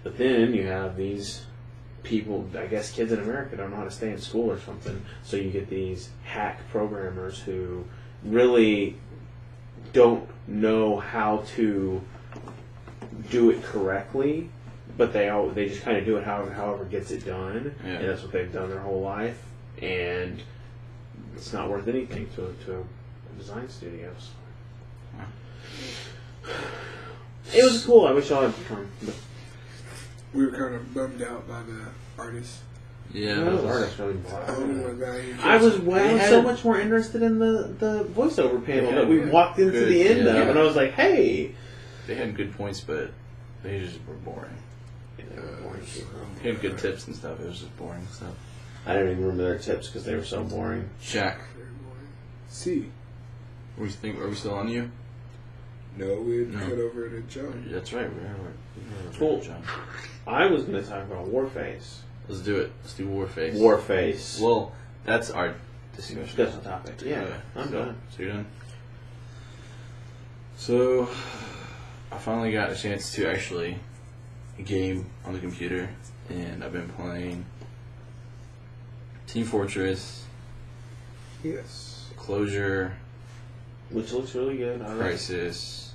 But then you have these people, I guess kids in America don't know how to stay in school or something. So you get these hack programmers who really don't know how to do it correctly, but they just kind of do it however gets it done, and that's what they've done their whole life, and it's not worth anything to a design studio. So. It was cool. I wish I had come. We were kind of bummed out by the artists. Yeah, those artists really I was so much more interested in the voiceover panel that we walked into the end of, and I was like, hey. They had good points, but they just were boring. They had good tips and stuff. It was just boring stuff. I don't even remember their tips because they were so boring. Shaq. See. Are we still on you? No, we cut over to John. That's right. We're cool. John. I was going to talk about Warface. Let's do it. Let's do Warface. Warface. Well, that's our discussion. That's the topic. Yeah, I'm done. So you're done? So, I finally got a chance to actually game on the computer, and I've been playing Team Fortress. Yes. Closure. Which looks really good. Crisis.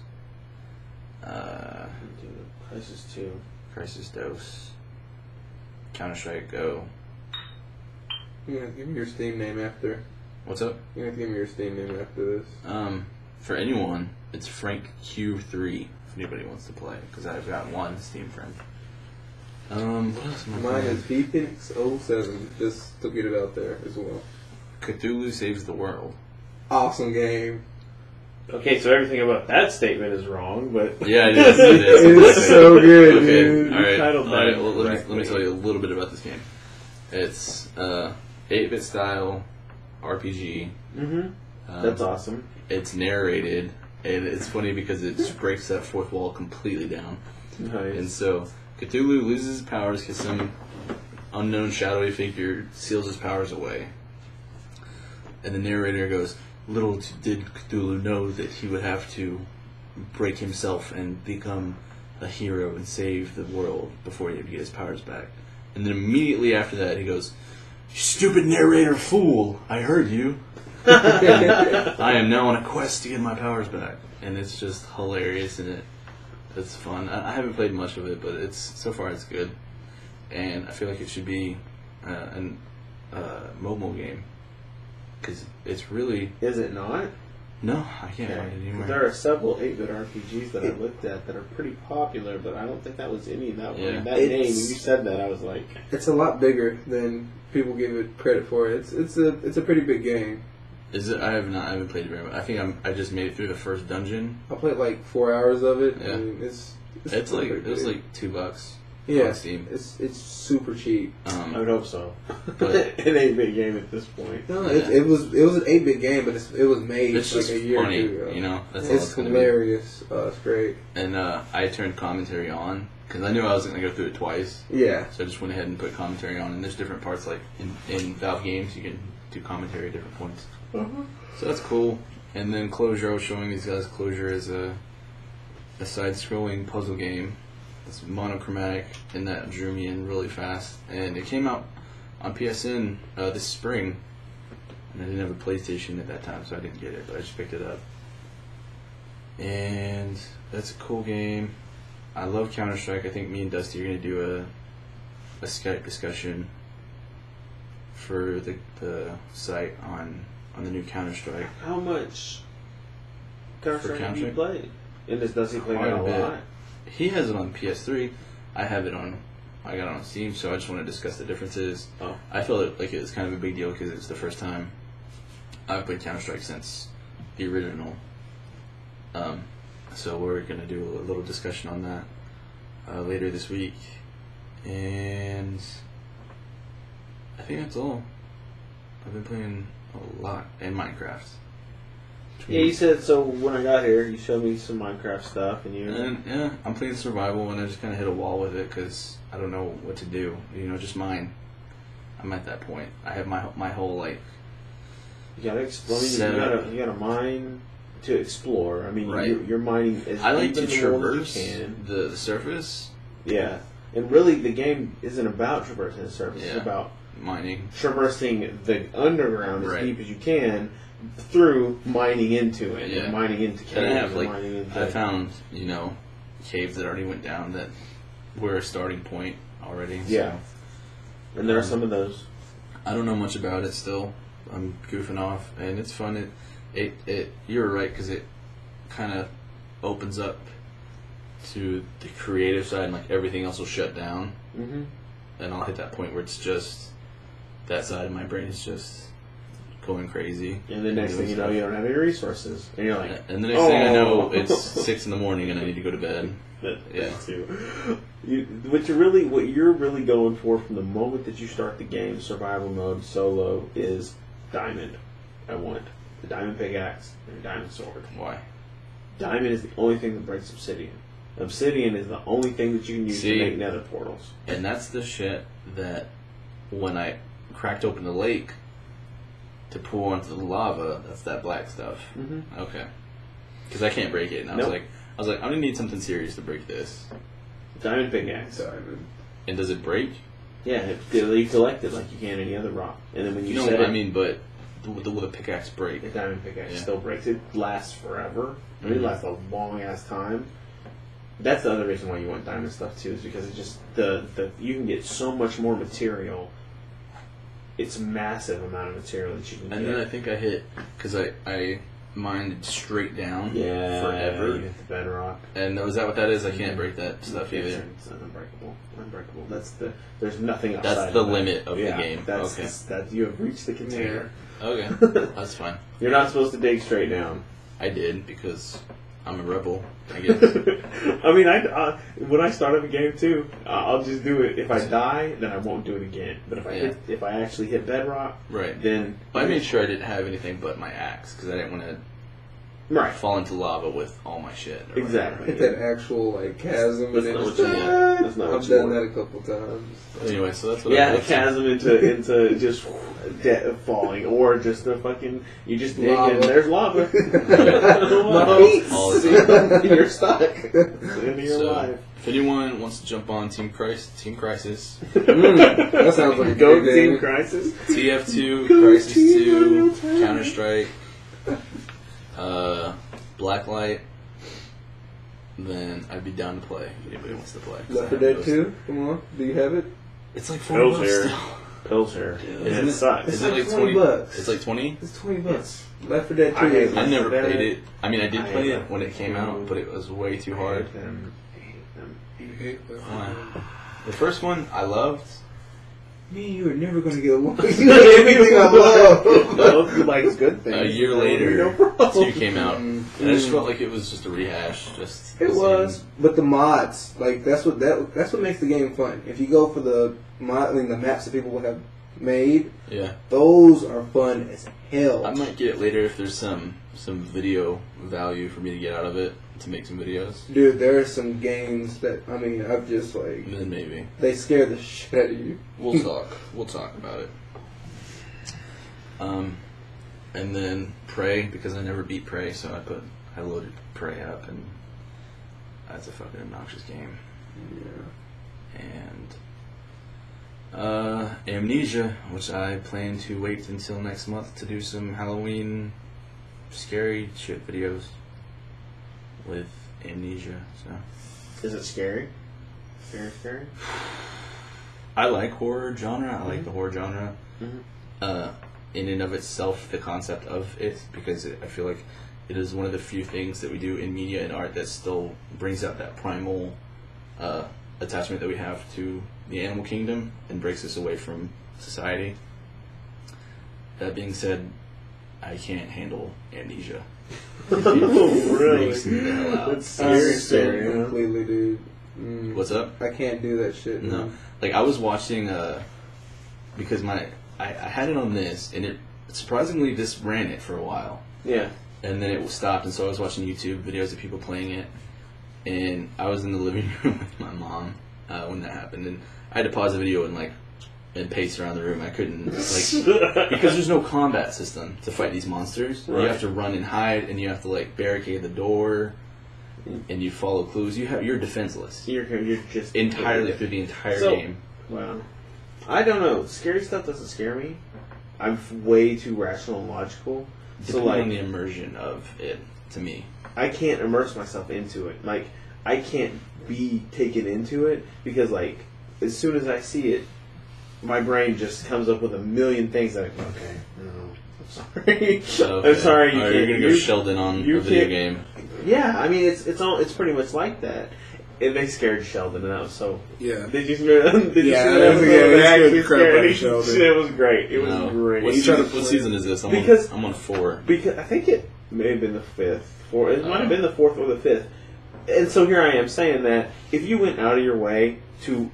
Crisis 2. Crisis Dose. Counter-Strike Go. You gonna give me your Steam name after? What's up? You gonna give me your Steam name after this? For anyone, it's Frank Q3 if anybody wants to play, because I've got one Steam friend. What else am I Mine playing? is Phoenix07, just to get it out there as well. Cthulhu Saves the World. Awesome game. Okay, so everything about that statement is wrong, but... Yeah, it is. It's so good, okay. dude. Alright, well, let me tell you a little bit about this game. It's 8-bit style RPG. Mm-hmm. That's awesome. It's narrated, and it's funny because it just breaks that fourth wall completely down. Nice. And so, Cthulhu loses his powers because some unknown shadowy figure seals his powers away. And the narrator goes, little did Cthulhu know that he would have to break himself and become a hero and save the world before he would get his powers back. And then immediately after that, he goes, "Stupid narrator fool, I heard you. I am now on a quest to get my powers back." And it's just hilarious, and it's fun. I haven't played much of it, but so far it's good. And I feel like it should be a mobile game. Because it's really... Is it not? No, I can't find it anymore. There are several 8-bit RPGs that I looked at that are pretty popular, but I don't think that was any of that one. That name, when you said that, I was like... It's a lot bigger than people give it credit for. It's a pretty big game. Is it? I haven't played it very much. I think I just made it through the first dungeon. I played like 4 hours of it. Yeah. I mean, it's like it was like $2. Yeah, on Steam. it's super cheap. I would hope so. But an 8-bit game at this point. No, it was an 8-bit game, but it was made it's like just a year funny, or two ago. you know. That's all It's gonna hilarious. It's great. be. And I turned commentary on because I knew I was going to go through it twice. Yeah. So I just went ahead and put commentary on. And there's different parts, like in Valve games, you can do commentary at different points. So that's cool. And then Closure, I was showing these guys. Closure is a side-scrolling puzzle game. It's monochromatic, and that drew me in really fast. And it came out on PSN this spring, and I didn't have a PlayStation at that time, so I didn't get it, but I just picked it up. And that's a cool game. I love Counter-Strike. I think me and Dusty are going to do a Skype discussion for the site on the new Counter-Strike. How much Counter-Strike have you Counter-Strike? played? And does he play Quite that a a bit. lot? He has it on PS3. I got it on Steam, so I just want to discuss the differences. Oh. I felt like it was kind of a big deal because it's the first time I've played Counter-Strike since the original. So we're going to do a little discussion on that later this week. And I think that's all. I've been playing a lot, and Minecraft. Yeah, you said, so when I got here, you showed me some Minecraft stuff, and you... And yeah, I'm playing survival, and I just kind of hit a wall with it because I don't know what to do. You know, just mine. I'm at that point. I have my whole like. You gotta explore. You gotta mine to explore. I mean, Right. you're mining as I like deep to in the world as traverse you can. the surface. Yeah, And really, the game isn't about traversing the surface. It's about mining, traversing the underground as Right. deep as you can through mining into it, Yeah. and mining into caves, and I have and like mining into I found caves that already went down that were a starting point already. So Yeah. And there are some of those. I don't know much about it still. I'm goofing off, and it's fun. It you're right, because it kind of opens up to the creative side, and like everything else will shut down, Mm-hmm. and I'll hit that point where it's just that side of my brain is just going crazy. And the next thing you know, you don't have any resources, and you're like, and the next thing I know, it's 6 a.m. and I need to go to bed. Yeah. too. What you're really going for from the moment that you start the game, survival mode, solo, is diamond. I want the diamond pickaxe and a diamond sword. Why? Diamond is the only thing that breaks obsidian. Obsidian is the only thing that you can use to make nether portals. And that's the shit that when I cracked open the lake to pour onto the lava, that's that black stuff. Mm-hmm. Okay. Because I can't break it. And I was like, I'm gonna need something serious to break this. Diamond pickaxe. Diamond. And does it break? Yeah, you collect it like you can any other rock, and then when you know set what it, I mean, but will the pickaxe break? the diamond pickaxe Yeah. still breaks. It lasts forever. I mean, it lasts a long ass time. That's the other reason why you want diamond stuff too, is because it just the you can get so much more material. It's a massive amount of material that you can And get. then I think I hit, because I mined straight down forever. forever. You hit the bedrock. And is that what that is? I can't break that stuff either. It's unbreakable. Unbreakable. There's nothing outside. That's the of that. limit of the game. That's Okay. that you have reached the container. Okay, that's fine. You're not supposed to dig straight down. I did, because I'm a rebel, I guess. I mean, when I start up a game too, I'll just do it. If I die, then I won't do it again. But if I actually hit bedrock, Right. then I made sure I didn't have anything but my axe, because I didn't want to fall into lava with all my shit. or Exactly. Hit that actual chasm That's and not then what you want. That's not what I've you done want. that a couple times. whatever. Anyway, so that's what Yeah, I a chasm into just falling, or just a fucking you just dig Lava. and there's lava. My feet. all the time. You're stuck. It's the end of your So, life. if anyone wants to jump on Team Crisis, That sounds like a Go good Team game. Crisis. TF2, Go Crisis Team 2, Crisis. Counter Strike, Blacklight, then I'd be down to play if anybody wants to play. 'cause I Left 4 have Dead those. 2? Come on. Do you have it? It's like Pills $40 here. still. Pilsner. Yeah. And it sucks. Is It's it like like 20 20 bucks. It's like 20? It's 20 bucks. Left 4 Dead 2 I hate is I never Dead. played it. I mean, I did I play hate it when it came out, but it was way too hard. I hate them. You hate that. Why? The first one I loved. Me and you are never going to get along. You hate everything I love. Both like good things. A year later, No problem. 2 came out, and I just felt like it was just a rehash. Just It the was, same. but the mods, that's what makes the game fun. If you go for the modeling, the maps that people have made, Yeah. those are fun as hell. I might get it later if there's some video value for me to get out of it to make some videos. Dude, there are some games that I've just Then maybe they scare the shit out of you. we'll talk. We'll talk about it. And then Prey, because I never beat Prey, so I loaded Prey up, and that's a fucking obnoxious game. Yeah. And Amnesia, which I plan to wait until next month to do some Halloween scary shit videos with Amnesia. So Is it scary? Very scary? I like horror genre. I like the horror genre. Mhm. In and of itself, the concept of it, because I feel like it is one of the few things that we do in media and art that still brings out that primal attachment that we have to the animal kingdom and breaks us away from society. That being said, I can't handle Amnesia. Oh, really? Freaks me the hell out. That's scary, scary. huh? Completely, dude. What's up? I can't do that shit. No, man. like I was watching because I had it on this, and it surprisingly this ran it for a while, Yeah. and then it stopped, and so I was watching YouTube videos of people playing it, and I was in the living room with my mom when that happened, and I had to pause the video and pace around the room. I couldn't because there's no combat system to fight these monsters. Right. You have to run and hide, and you have to barricade the door. and you follow clues, you're defenseless. You're just Entirely through the entire So- game. Wow. I don't know. Scary stuff doesn't scare me. I'm way too rational and logical. So Depending on like, the immersion of it, to me. I can't immerse myself into it. Like, I can't be taken into it because, like, as soon as I see it, my brain just comes up with a million things that okay, no, I'm sorry. Okay. I'm sorry. Alright, you're gonna go Sheldon on a video game. Yeah, I mean it's pretty much like that. And they scared Sheldon, and that was so. Yeah. Did you see that? Yeah, They scared the actually crap out of scared Sheldon. It was great. It was No. great. What season is this? I'm on 4. Because I think it may have been the 5th. It might have been the 4th or the 5th. And so here I am saying that if you went out of your way to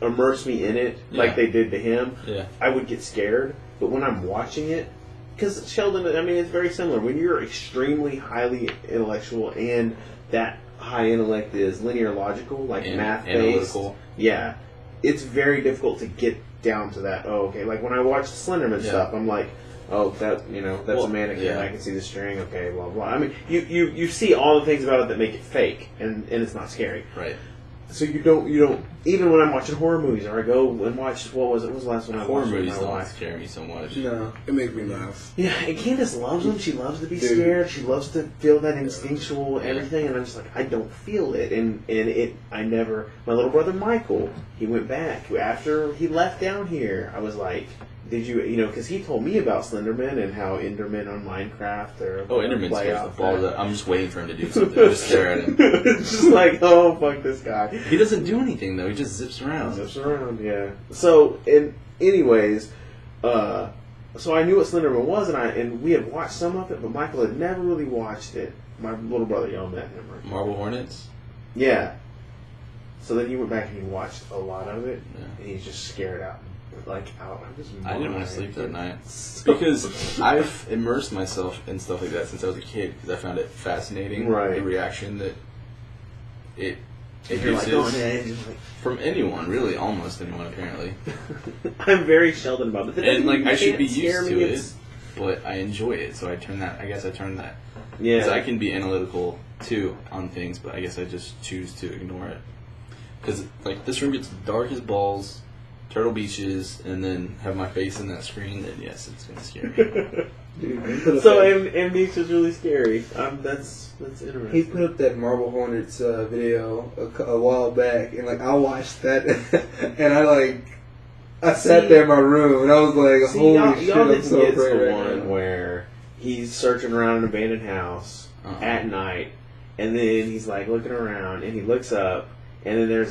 immerse me in it, like Yeah. they did to him, Yeah. I would get scared. But when I'm watching it, because Sheldon, I mean, it's very similar. When you're extremely highly intellectual and that high intellect is linear logical, like And math-based, analytical. yeah, it's very difficult to get down to that. Oh, okay. Like when I watch Slenderman Yeah. stuff, I'm like, oh, that's Well, a mannequin. yeah. I can see the string. Okay, blah blah. I mean, you see all the things about it that make it fake, and it's not scary. Right. So you don't even when I'm watching horror movies or I go and watch what was the last one I Horror watched with movies my don't wife? scare me so much. No. It makes me laugh. Yeah, and Candace loves them. She loves to be Dude. scared. She loves to feel that instinctual everything, and I'm just like, I don't feel it, and I never. My little brother Michael, he went back after he left down here. I was like, did you because he told me about Slenderman and how Enderman on Minecraft or Oh, Enderman play scares the out balls that. out. I'm just waiting for him to do something. I just stare at him. It's just like, oh fuck this guy. He doesn't do anything though. He just zips around. Zips around, yeah. So, anyways, so I knew what Slenderman was, and we had watched some of it, but Michael had never really watched it. My little brother, y'all met him, right? Marble Hornets. Yeah. So then he went back and he watched a lot of it, Yeah. and he's just scared out of his mind. I didn't want to sleep that night because I've immersed myself in stuff like that since I was a kid because I found it fascinating. Right. The reaction that it And you're like produces going in, just like, from anyone, really, almost anyone apparently. I'm very Sheldon about it. And like I should be Can't scare used to me, it, it's- but I enjoy it, so I turn that. I guess I turn that. Yeah. Because I can be analytical too on things, but I guess I just choose to ignore it. Because like this room gets dark as balls, Turtle Beaches, and then have my face in that screen, then yes, it's gonna scare me. Dude, he put up So that, Amnesia is really scary. That's interesting. he put up that Marble Hornets video a while back, and like I watched that, and I sat there in my room, and I was like, See, holy y'all shit, didn't I'm so get afraid the right one now. where he's searching around an abandoned house at night, and then he's like looking around, and he looks up, and then there's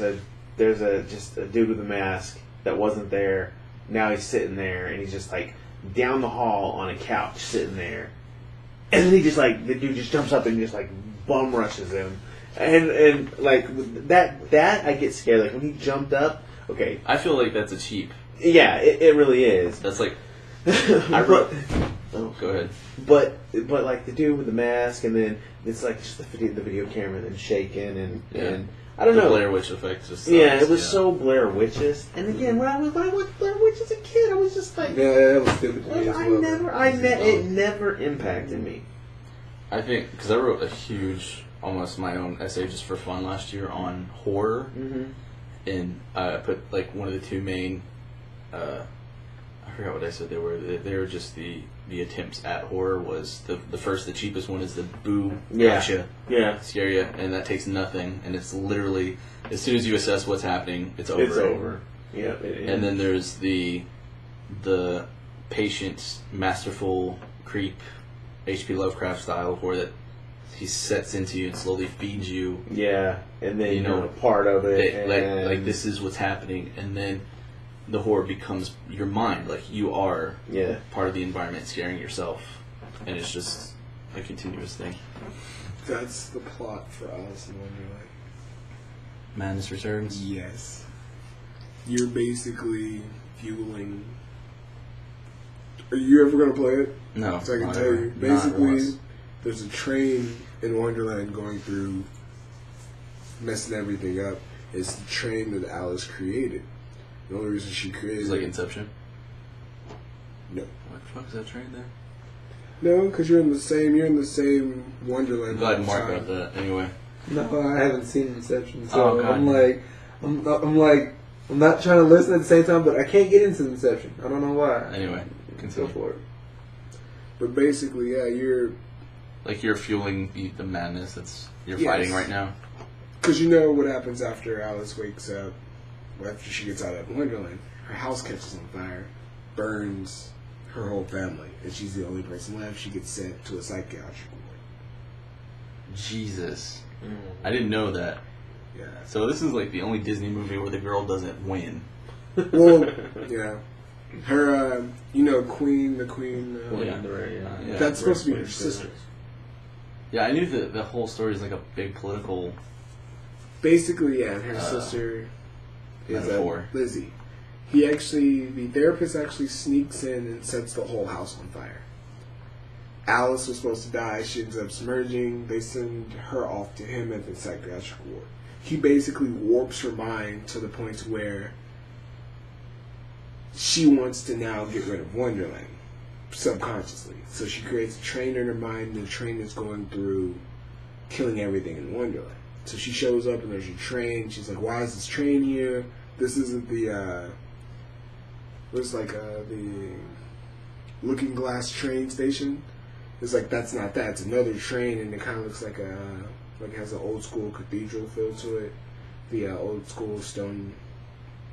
just a dude with a mask that wasn't there. Now he's sitting there, and he's just like down the hall on a couch sitting there, and then he just like the dude just jumps up and just like bum rushes him, and like that I get scared. Like when he jumped up, okay, I feel like that's a cheap. yeah, it really is. That's like I wrote- Go ahead. But like the dude with the mask, and then it's like just the video camera, and then shaking, and I don't the know. Blair Witch effect just. Yeah, sucks, it was so Blair Witches. And again, when I watched Blair Witch as a kid, I was just like, Yeah, that was stupid to me as well. it never impacted me. I think because I wrote a huge, almost my own essay just for fun last year on horror, and I put like one of the two main. I forgot what I said they were. They were just the attempts at horror was the cheapest one is the boo Yeah. gotcha Yeah, scare you, and that takes nothing, and it's literally as soon as you assess what's happening, it's over. it's over. Yeah, And then there's the patient, masterful creep, H.P. Lovecraft style horror that he sets into you and slowly feeds you. yeah, and then You know, you're a part of it. Like and this is what's happening, and then the horror becomes your mind. Like you are Yeah, part of the environment, scaring yourself, and it's just a continuous thing. That's the plot for Alice in Wonderland. Madness returns. Yes. You're basically fueling. Are you ever going to play it? No, So I can not tell ever. you. Not Basically, once. there's a train in Wonderland going through, messing everything up. It's the train that Alice created. The only reason she created It's like Inception. No. What the fuck is that train there? No, because you're in the same Wonderland. I'm glad all the Mark time. got that. Anyway. No, I haven't seen Inception, so Oh, God. I'm like, I'm not trying to listen at the same time, but I can't get into Inception. I don't know why. Anyway, Go continue. for it. But basically, yeah, you're Like you're fueling the madness that's you're Yes. fighting right now. because you know what happens after Alice wakes up, or after she gets out of Wonderland. Her house catches on fire, burns her whole family, and she's the only person left. She gets sent to a psychiatric ward. Jesus. I didn't know that. Yeah. So this is like the only Disney movie where the girl doesn't win. Well, yeah. Her, Queen, the Queen. Yeah. Yeah. That's supposed to be her sister. Yeah, I knew that the whole story is like a big political. Basically, yeah, and her sister is metaphor. Lizzie. The therapist actually sneaks in and sets the whole house on fire. Alice was supposed to die. She ends up submerging. They send her off to him at the psychiatric ward. He basically warps her mind to the point where she wants to now get rid of Wonderland subconsciously. So she creates a train in her mind, and the train is going through killing everything in Wonderland. So she shows up, and there's a train. She's like, "Why is this train here? This isn't the the Looking Glass train station." It's like, that's not that. It's another train, and it kind of looks like it has an old school cathedral feel to it. The old school stone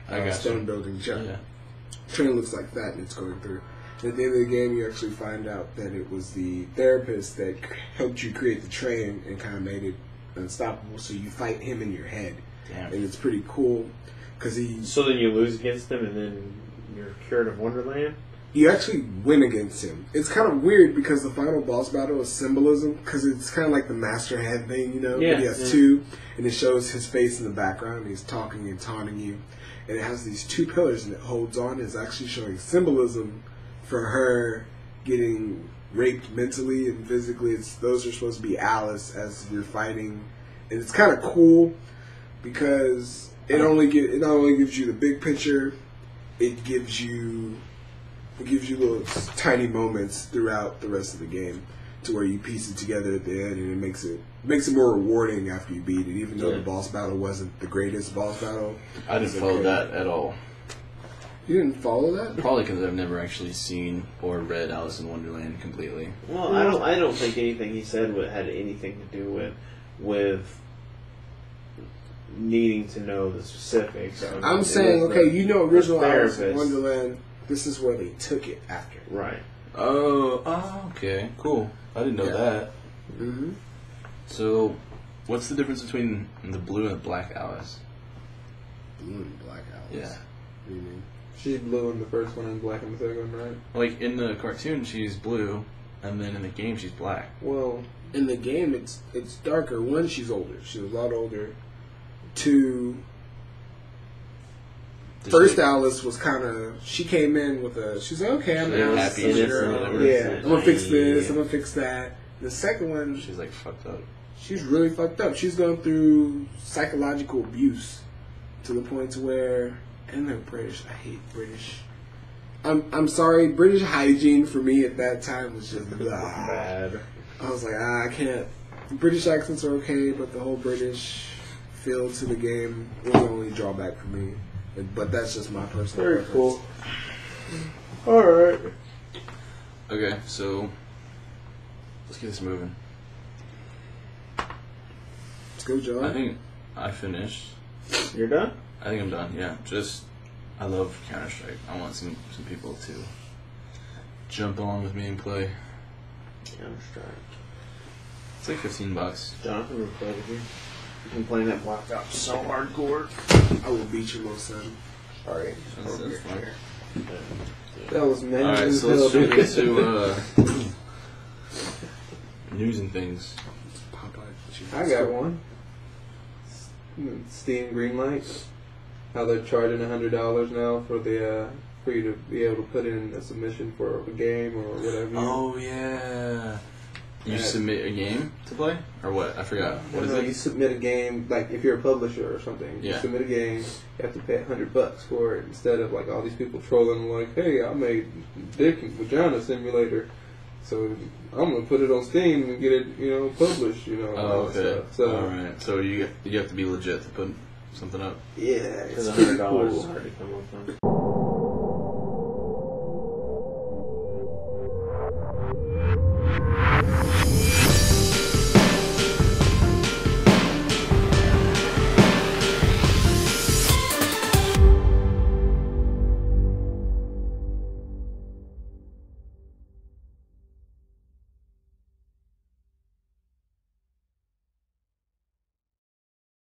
building. Yeah. Train looks like that, and it's going through. And at the end of the game, you actually find out that it was the therapist that helped you create the train and kind of made it unstoppable. So you fight him in your head, Damn. and it's pretty cool because So then you lose against him, and then you're cured of Wonderland. you actually win against him. It's kind of weird because the final boss battle is symbolism, because it's kind of like the master head thing, Yeah, but he has two, and it shows his face in the background, and he's talking and taunting you, and it has these two pillars, and it holds on. It's actually showing symbolism for her getting raped mentally and physically. Those are supposed to be Alice as you're fighting, and it's kind of cool because it not only gives you the big picture, it gives you little tiny moments throughout the rest of the game to where you piece it together at the end, and it makes it more rewarding after you beat it, even though the boss battle wasn't the greatest boss battle. I didn't follow that at all. You didn't follow that? Probably because I've never actually seen or read Alice in Wonderland completely. Well, I don't think anything he said had anything to do with needing to know the specifics. I'm saying, original Alice in therapist. Wonderland, this is where they took it after. Right. Oh, okay, cool. I didn't know that. Mm-hmm. So, what's the difference between the blue and the black Alice? Blue and black Alice. Yeah. What do you mean? She's blue in the first one and black in the second one, right? Like, in the cartoon, she's blue, and then in the game, she's black. Well, In the game, it's darker. One, she's older. She's a lot older. Two, first Alice was kind of, she came in with she's like, okay, I'm She's Alice, happy, I'm a innocent, girl. whatever. Yeah, I'm gonna fix this, Yeah. I'm gonna fix that. The second one, She's like fucked up. she's really fucked up. She's going through psychological abuse to the point to where, and they're British. I hate British. I'm sorry, British hygiene for me at that time was just Bad. I was like, I can't. British accents are okay, but the whole British feel to the game was the only drawback for me. But that's just my personal Very preference. cool. Alright. Okay, so let's get this moving. Let's go, John. I think I finished. You're done? I think I'm done, yeah. I love Counter-Strike. I want some people to jump on with me and play. Counter-Strike. It's like $15. Jonathan will play with you. You've been playing that Black Ops so hardcore. I will beat you, little son. sorry. That's fine. That was man. Alright, so let's jump into news and things. I got one. Steam Greenlight. How they're charging $100 now for you to be able to put in a submission for a game or whatever. Oh, yeah. You submit a game to play? Or what? I forgot. What is You it? submit a game, like if you're a publisher or something, you Yeah. submit a game, you have to pay $100 for it instead of like all these people trolling like, hey, I made Dick and Vagina Simulator. So I'm gonna put it on Steam and get it, published, Oh, okay. So all right. So you have to be legit to put something up. yeah, Because it's pretty $100 is cool. hard to come up with.